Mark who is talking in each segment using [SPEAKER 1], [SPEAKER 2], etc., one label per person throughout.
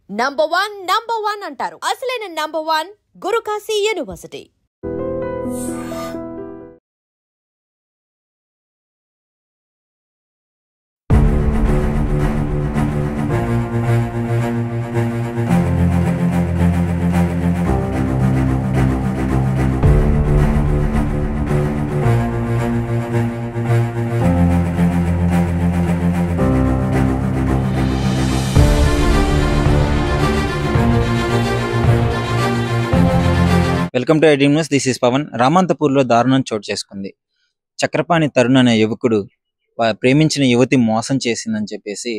[SPEAKER 1] Number one అంటారు. అసలైన number one Gurukashi university.
[SPEAKER 2] Welcome to iDream news. This is Pavan. రామంతపూర్లో దారుణం చోటు చేసుకుంది. చక్రపాణి తరుణ్ అనే యువకుడు ప్రేమించిన యువతి మోసం చేసిందని చెప్పేసి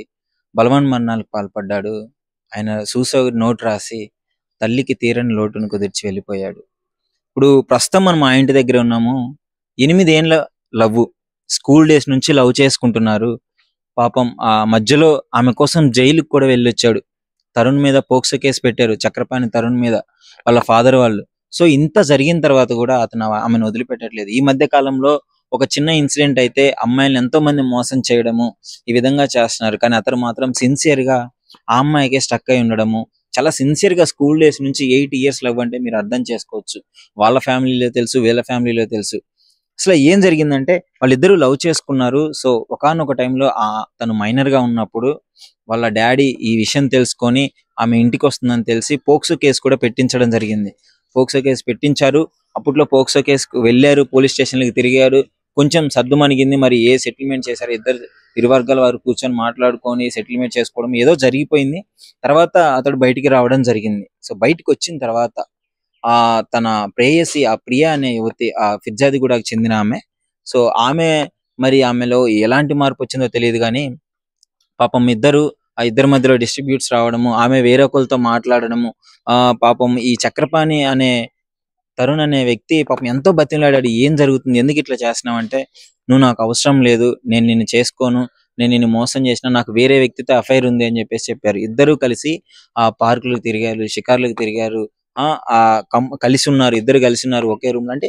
[SPEAKER 2] బలవన్మరణాలకు పాల్పడ్డాడు. ఆయన సూసైడ్ నోట్ రాసి తల్లికి తీరని లోటును కుదిర్చి వెళ్ళిపోయాడు. ఇప్పుడు ప్రస్తుతం మనం మా ఇంటి దగ్గర ఉన్నాము. 8 ఏళ్ల లవ్, స్కూల్ డేస్ నుంచి లవ్ చేసుకుంటున్నారు. పాపం ఆ మధ్యలో ఆమె కోసం జైలుకి కూడా వెళ్ళొచ్చాడు. తరుణ్ మీద పోక్సో కేసు పెట్టారు, చక్రపాణి తరుణ్ మీద, వాళ్ళ ఫాదర్ వాళ్ళు. సో ఇంత జరిగిన తర్వాత కూడా అతను ఆమెను వదిలిపెట్టట్లేదు. ఈ మధ్య కాలంలో ఒక చిన్న ఇన్సిడెంట్ అయితే అమ్మాయిలను ఎంతో మంది మోసం చేయడము, ఈ విధంగా చేస్తున్నారు. కానీ అతను మాత్రం సిన్సియర్ గా ఆ అమ్మాయికే స్టక్ అయి ఉండడము, చాలా సిన్సియర్ గా స్కూల్ డేస్ నుంచి 8 years లవ్ అంటే మీరు అర్థం చేసుకోవచ్చు. వాళ్ళ ఫ్యామిలీలో తెలుసు, వీళ్ళ ఫ్యామిలీలో తెలుసు. అసలు ఏం జరిగిందంటే వాళ్ళిద్దరూ లవ్ చేసుకున్నారు. సో ఒకానొక టైంలో తను మైనర్ గా ఉన్నప్పుడు వాళ్ళ డాడీ ఈ విషయం తెలుసుకొని ఆమె ఇంటికి వస్తుందని తెలిసి పోక్సో కేసు కూడా పెట్టించడం జరిగింది. పోక్సో కేసు పెట్టించారు. అప్పట్లో పోక్సో కేసుకు వెళ్ళారు, పోలీస్ స్టేషన్లకు తిరిగారు. కొంచెం సద్దుమణిగింది. మరి ఏ సెటిల్మెంట్ చేశారు, ఇరు వర్గాల వారు కూర్చొని మాట్లాడుకొని సెటిల్మెంట్ చేసుకోవడం ఏదో జరిగిపోయింది. తర్వాత అతడు బయటికి రావడం జరిగింది. సో బయటికి వచ్చిన తర్వాత తన ప్రేయసి ఆ ప్రియా అనే యువతి, ఫిర్జాదిగూడకు చెందిన ఆమె. సో మరి ఆమెలో ఎలాంటి మార్పు వచ్చిందో తెలియదు కానీ పాపం ఇద్దరి మధ్యలో డిస్ట్రిబ్యూట్స్ రావడము, ఆమె వేరొకరితో మాట్లాడడము. పాపం ఈ చక్రపాణి అనే తరుణ్ అనే వ్యక్తి పాపం ఎంతో బతిమలాడాడు. ఏం జరుగుతుంది, ఎందుకు ఇట్లా చేస్తున్నావు అంటే, నువ్వు నాకు అవసరం లేదు, నేను నిన్ను చేసుకోను, నేను నిన్ను మోసం చేసిన, నాకు వేరే వ్యక్తితో అఫైర్ ఉంది అని చెప్పారు. ఇద్దరు కలిసి ఆ పార్కులకు తిరిగారు, షికార్లకు తిరిగారు, ఇద్దరు కలిసి ఉన్నారు ఒకే రూమ్ లో. అంటే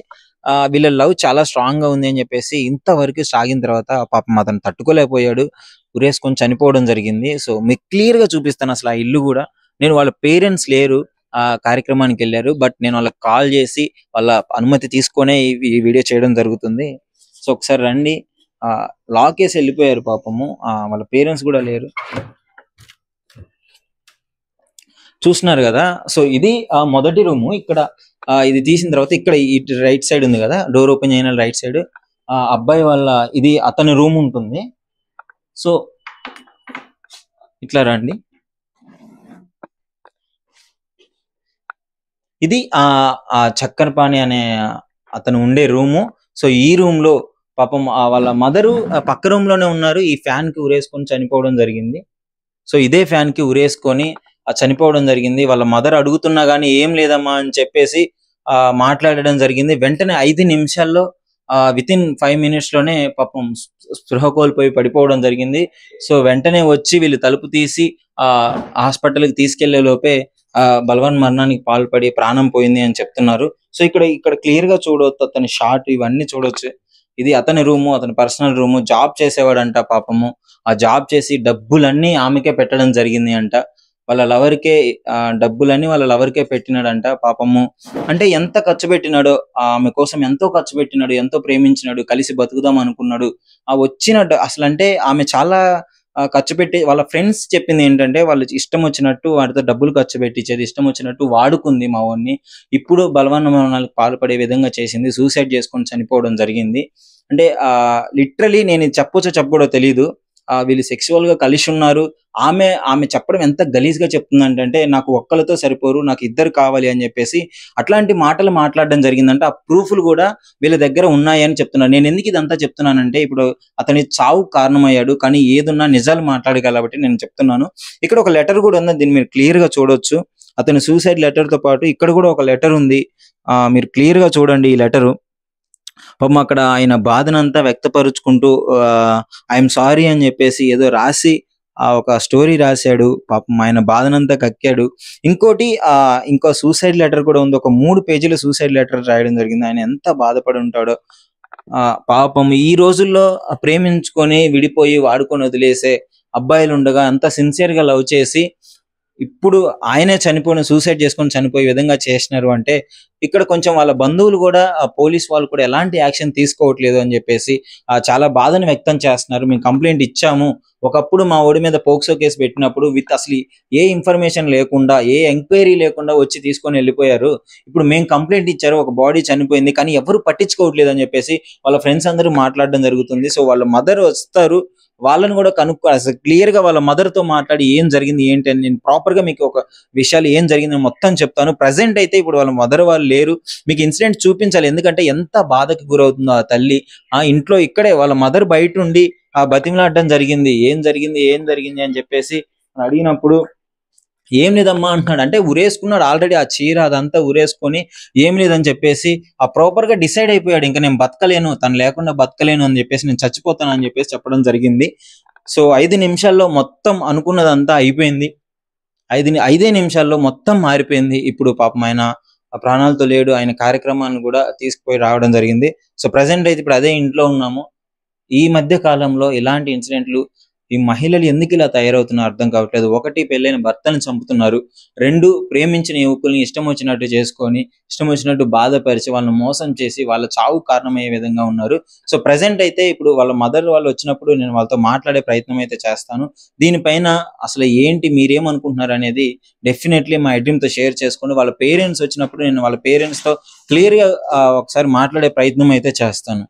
[SPEAKER 2] వీళ్ళ లవ్ చాలా స్ట్రాంగ్ గా ఉంది అని చెప్పేసి ఇంతవరకు సాగిన తర్వాత పాపం అతను తట్టుకోలేకపోయాడు, ఉరేసుకొని చనిపోవడం జరిగింది. సో మీకు క్లియర్ గా చూపిస్తాను. అసలు ఆ ఇల్లు కూడా, నేను వాళ్ళ పేరెంట్స్ లేరు, ఆ కార్యక్రమానికి వెళ్ళారు, బట్ నేను వాళ్ళకి కాల్ చేసి వాళ్ళ అనుమతి తీసుకొనే ఈ వీడియో చేయడం జరుగుతుంది. సో ఒకసారి రండి. లాక్ వేసి వెళ్ళిపోయారు పాపము, వాళ్ళ పేరెంట్స్ కూడా లేరు. చూస్తున్నారు కదా. సో ఇది మొదటి రూము. ఇక్కడ ఇది తీసిన తర్వాత ఇక్కడ ఈ రైట్ సైడ్ ఉంది కదా, డోర్ ఓపెన్ చేయన రైట్ సైడ్ అబ్బాయి వాళ్ళ ఇది అతని రూమ్ ఉంటుంది. సో ఇట్లా రండి. ఇది చక్రపాణి అనే అతను ఉండే రూము. సో ఈ రూమ్ లో పాపం వాళ్ళ మదరు పక్క రూమ్ లోనే ఉన్నారు. ఈ ఫ్యాన్ కి ఉరేసుకొని చనిపోవడం జరిగింది. సో ఇదే ఫ్యాన్ కి ఉరేసుకొని చనిపోవడం జరిగింది. వాళ్ళ మదర్ అడుగుతున్నా గానీ ఏం లేదమ్మా అని చెప్పేసి మాట్లాడడం జరిగింది. వెంటనే 5 నిమిషాల్లో వితిన్ 5 minutes లోనే పాపం స్పృహ కోల్పోయి పడిపోవడం జరిగింది. సో వెంటనే వచ్చి వీళ్ళు తలుపు తీసి హాస్పిటల్కి తీసుకెళ్లే లోపే బలవన్మరణానికి పాల్పడి ప్రాణం పోయింది అని చెప్తున్నారు. సో ఇక్కడ క్లియర్ గా చూడవచ్చు, అతని షార్ట్ ఇవన్నీ చూడొచ్చు. ఇది అతని రూము, అతని పర్సనల్ రూము. జాబ్ చేసేవాడంట పాపము. ఆ జాబ్ చేసి డబ్బులన్నీ ఆమెకే పెట్టడం జరిగింది అంట. వాళ్ళ లవర్కే డబ్బులన్నీ వాళ్ళ లవర్కే పెట్టినాడంట పాపము. అంటే ఎంత ఖర్చు పెట్టినాడో, ఆమె కోసం ఎంతో ఖర్చు పెట్టినాడు, ఎంతో ప్రేమించినాడు, కలిసి బతుకుదాం అనుకున్నాడు. అసలు అంటే ఆమె చాలా ఖర్చు పెట్టి, వాళ్ళ ఫ్రెండ్స్ చెప్పింది ఏంటంటే, వాళ్ళు ఇష్టం వచ్చినట్టు వాడితో డబ్బులు ఖర్చు పెట్టించేది, ఇష్టం వచ్చినట్టు వాడుకుంది మా వాడిని, ఇప్పుడు బలవన్మరణాలకు పాల్పడే విధంగా చేసింది, సూసైడ్ చేసుకొని చనిపోవడం జరిగింది. అంటే లిటరలీ నేను చెప్పకూడదో తెలియదు. వీళ్ళు సెక్సువల్ గా కలిసి ఉన్నారు. ఆమె చెప్పడం ఎంత గలీజ్ గా చెప్తుందంటే, నాకు ఒక్కలతో సరిపోరు, నాకు ఇద్దరు కావాలి అని చెప్పేసి అట్లాంటి మాటలు మాట్లాడడం జరిగిందంటే ఆ ప్రూఫ్లు కూడా వీళ్ళ దగ్గర ఉన్నాయని చెప్తున్నారు. నేను ఎందుకు ఇదంతా చెప్తున్నానంటే, ఇప్పుడు అతని చావు కారణమయ్యాడు, కానీ ఏదున్నా నిజాలు మాట్లాడాలి కాబట్టి నేను చెప్తున్నాను. ఇక్కడ ఒక లెటర్ కూడా ఉంది, దీన్ని మీరు క్లియర్ గా చూడొచ్చు. అతని సూసైడ్ లెటర్ తో పాటు ఇక్కడ కూడా ఒక లెటర్ ఉంది. మీరు క్లియర్ గా చూడండి ఈ లెటరు. పాపం అక్కడ ఆయన బాధనంతా వ్యక్తపరుచుకుంటూ ఐఎమ్ సారీ అని చెప్పేసి ఏదో రాసి ఒక స్టోరీ రాశాడు. పాపం ఆయన బాధనంతా కక్కాడు. ఇంకో సూసైడ్ లెటర్ కూడా ఉంది. ఒక 3 పేజీల సూసైడ్ లెటర్ రాయడం జరిగింది. ఆయన ఎంత బాధపడి ఉంటాడో పాపం. ఈ రోజుల్లో ప్రేమించుకొని విడిపోయి వాడుకొని వదిలేసే అబ్బాయిలు ఉండగా అంత సిన్సియర్ గా లవ్ చేసి ఇప్పుడు ఆయనే సూసైడ్ చేసుకొని చనిపోయే విధంగా చేసినారు అంటే ఇక్కడ కొంచెం వాళ్ళ బంధువులు కూడా పోలీస్ వాళ్ళు కూడా ఎలాంటి యాక్షన్ తీసుకోవట్లేదు అని చెప్పేసి చాలా బాధను వ్యక్తం చేస్తున్నారు. మేము కంప్లైంట్ ఇచ్చాము, ఒకప్పుడు మా ఓడి మీద పోక్సో కేసు పెట్టినప్పుడు విత్ అసలు ఏ ఇన్ఫర్మేషన్ లేకుండా ఏ ఎంక్వైరీ లేకుండా వచ్చి తీసుకొని వెళ్ళిపోయారు. ఇప్పుడు మేము కంప్లైంట్ ఇచ్చారు, ఒక బాడీ చనిపోయింది కానీ ఎవరు పట్టించుకోవట్లేదు అని చెప్పేసి వాళ్ళ ఫ్రెండ్స్ అందరూ మాట్లాడడం జరుగుతుంది. సో వాళ్ళ మదర్ వస్తారు, వాళ్ళని కూడా అసలు క్లియర్ గా వాళ్ళ మదర్ తో మాట్లాడి ఏం జరిగింది ఏంటి అని నేను ప్రాపర్ గా మీకు ఒక విషయాలు ఏం జరిగింది మొత్తం చెప్తాను. ప్రజెంట్ అయితే ఇప్పుడు వాళ్ళ మదర్ వాళ్ళు లేరు, మీకు ఇన్సిడెంట్ చూపించాలి ఎందుకంటే ఎంత బాధకి గురవుతుందో ఆ తల్లి. ఇంట్లో ఇక్కడే వాళ్ళ మదర్ బయట ఉండి బతిమలాడడం జరిగింది, ఏం జరిగింది అని చెప్పేసి అడిగినప్పుడు ఏం లేదమ్మా అంటున్నాడు. అంటే ఉరేసుకున్నాడు ఆల్రెడీ, ఆ చీర అదంతా ఉరేసుకొని ఏం లేదని చెప్పేసి ప్రాపర్ గా డిసైడ్ అయిపోయాడు, ఇంకా నేను బతకలేను, తను లేకుండా బతకలేను అని చెప్పేసి, నేను చచ్చిపోతాను అని చెప్పేసి చెప్పడం జరిగింది. సో 5 నిమిషాల్లో మొత్తం అనుకున్నదంతా అయిపోయింది. 5 నిమిషాల్లో మొత్తం మారిపోయింది. ఇప్పుడు పాపం ఆయన ప్రాణాలతో లేడు, ఆయన కార్యక్రమాన్ని కూడా తీసుకుపోయి రావడం జరిగింది. సో ప్రజెంట్ అయితే ఇప్పుడు అదే ఇంట్లో ఉన్నాము. ఈ మధ్య కాలంలో ఇలాంటి ఇన్సిడెంట్లు ఈ మహిళలు ఎందుకు ఇలా తయారవుతున్నారో అర్థం కావట్లేదు. 1 పెళ్ళైన భర్తను చంపుతున్నారు, 2 ప్రేమించిన యువకుల్ని ఇష్టం వచ్చినట్టు చేసుకొని ఇష్టం వచ్చినట్టు బాధపరిచి వాళ్ళని మోసం చేసి వాళ్ళ చావు కారణమయ్యే విధంగా ఉన్నారు. సో ప్రజెంట్ అయితే ఇప్పుడు వాళ్ళ మదర్ వాళ్ళు వచ్చినప్పుడు నేను వాళ్ళతో మాట్లాడే ప్రయత్నం అయితే చేస్తాను. దీనిపైన అసలు ఏంటి మీరేమనుకుంటున్నారు అనేది డెఫినెట్లీ మా ఎడ్రీమ్తో షేర్ చేసుకొని, వాళ్ళ పేరెంట్స్ వచ్చినప్పుడు నేను వాళ్ళ పేరెంట్స్ తో క్లియర్ గా ఒకసారి మాట్లాడే ప్రయత్నం అయితే చేస్తాను.